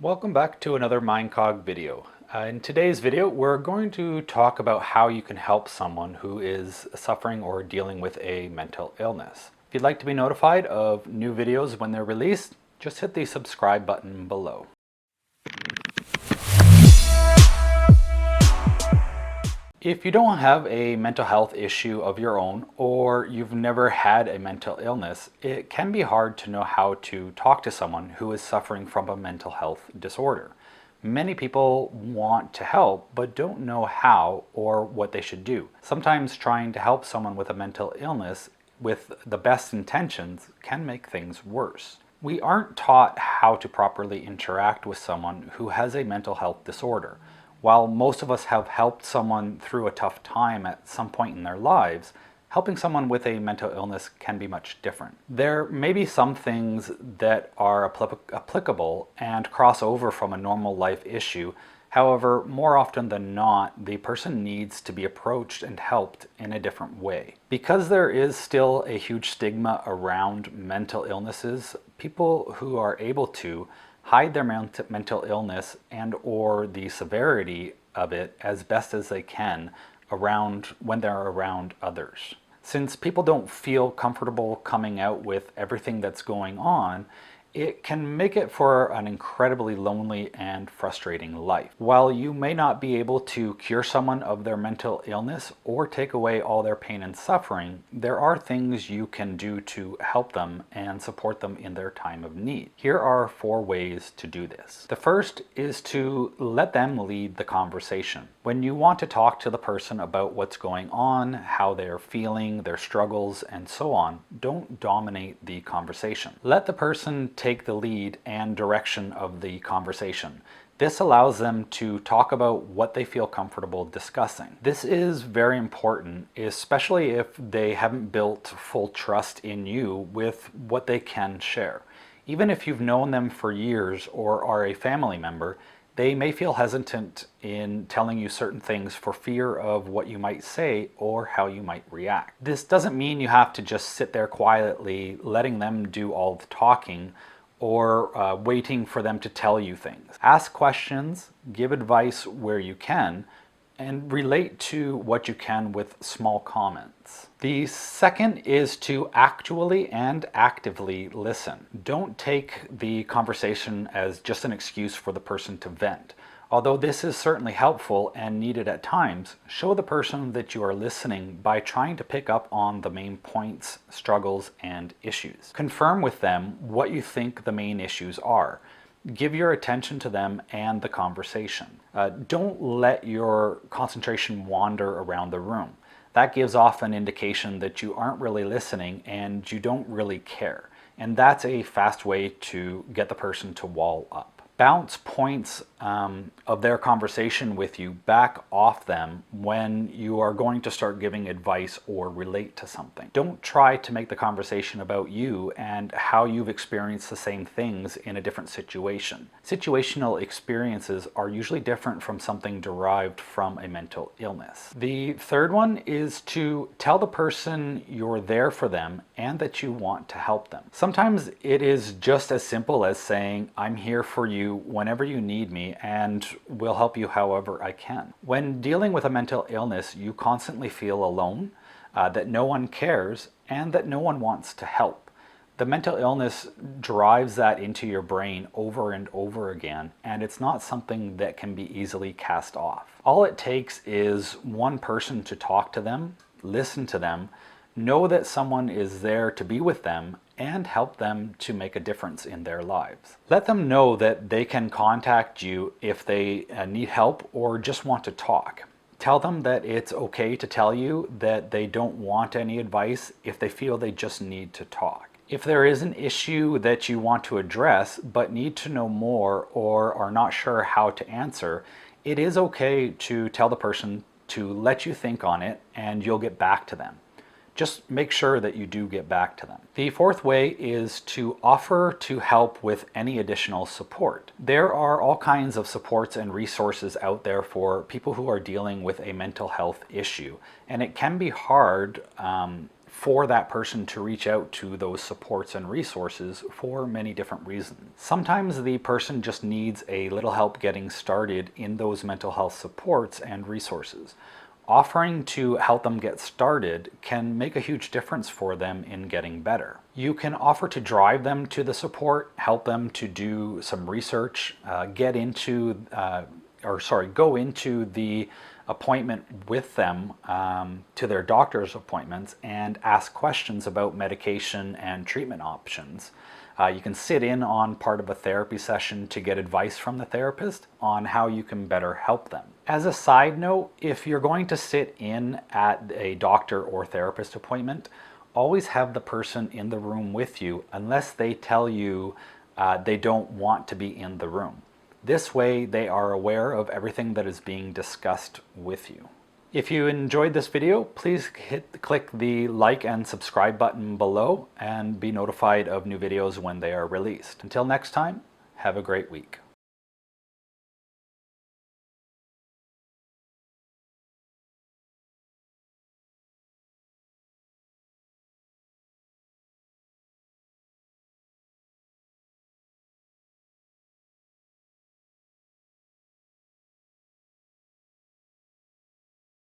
Welcome back to another MindCog video. In today's video, we're going to talk about how you can help someone who is suffering or dealing with a mental illness. If you'd like to be notified of new videos when they're released, just hit the subscribe button below. If you don't have a mental health issue of your own, or you've never had a mental illness, it can be hard to know how to talk to someone who is suffering from a mental health disorder. Many people want to help, but don't know how or what they should do. Sometimes trying to help someone with a mental illness with the best intentions can make things worse. We aren't taught how to properly interact with someone who has a mental health disorder. While most of us have helped someone through a tough time at some point in their lives, helping someone with a mental illness can be much different. There may be some things that are applicable and cross over from a normal life issue. However, more often than not, the person needs to be approached and helped in a different way. Because there is still a huge stigma around mental illnesses, people who are able to hide their mental illness and or the severity of it as best as they can when they're around others. Since people don't feel comfortable coming out with everything that's going on, it can make it for an incredibly lonely and frustrating life. While you may not be able to cure someone of their mental illness or take away all their pain and suffering, there are things you can do to help them and support them in their time of need. Here are 4 ways to do this. The first is to let them lead the conversation. When you want to talk to the person about what's going on, how they're feeling, their struggles, and so on, don't dominate the conversation. Let the person take the lead and direction of the conversation. This allows them to talk about what they feel comfortable discussing. This is very important, especially if they haven't built full trust in you with what they can share. Even if you've known them for years or are a family member, they may feel hesitant in telling you certain things for fear of what you might say or how you might react. This doesn't mean you have to just sit there quietly, letting them do all the talking or waiting for them to tell you things. Ask questions, give advice where you can, and relate to what you can with small comments. The second is to actually and actively listen. Don't take the conversation as just an excuse for the person to vent. Although this is certainly helpful and needed at times, show the person that you are listening by trying to pick up on the main points, struggles, and issues. Confirm with them what you think the main issues are. Give your attention to them and the conversation. Don't let your concentration wander around the room. That gives off an indication that you aren't really listening and you don't really care. And that's a fast way to get the person to wall up. Bounce points of their conversation with you back off them when you are going to start giving advice or relate to something. Don't try to make the conversation about you and how you've experienced the same things in a different situation. Situational experiences are usually different from something derived from a mental illness. The third one is to tell the person you're there for them and that you want to help them. Sometimes it is just as simple as saying, "I'm here for you whenever you need me and will help you however I can." When dealing with a mental illness, you constantly feel alone, that no one cares, and that no one wants to help. The mental illness drives that into your brain over and over again, and it's not something that can be easily cast off. All it takes is one person to talk to them, listen to them, know that someone is there to be with them, and help them to make a difference in their lives. Let them know that they can contact you if they need help or just want to talk. Tell them that it's okay to tell you that they don't want any advice if they feel they just need to talk. If there is an issue that you want to address but need to know more or are not sure how to answer, it is okay to tell the person to let you think on it and you'll get back to them. Just make sure that you do get back to them. The fourth way is to offer to help with any additional support. There are all kinds of supports and resources out there for people who are dealing with a mental health issue, and it can be hard for that person to reach out to those supports and resources for many different reasons. Sometimes the person just needs a little help getting started in those mental health supports and resources. Offering to help them get started can make a huge difference for them in getting better. You can offer to drive them to the support, help them to do some research, go into the appointment with them, to their doctor's appointments, and ask questions about medication and treatment options. You can sit in on part of a therapy session to get advice from the therapist on how you can better help them. As a side note, if you're going to sit in at a doctor or therapist appointment, always have the person in the room with you unless they tell you they don't want to be in the room. This way they are aware of everything that is being discussed with you. If you enjoyed this video, please click the like and subscribe button below and be notified of new videos when they are released. Until next time, have a great week.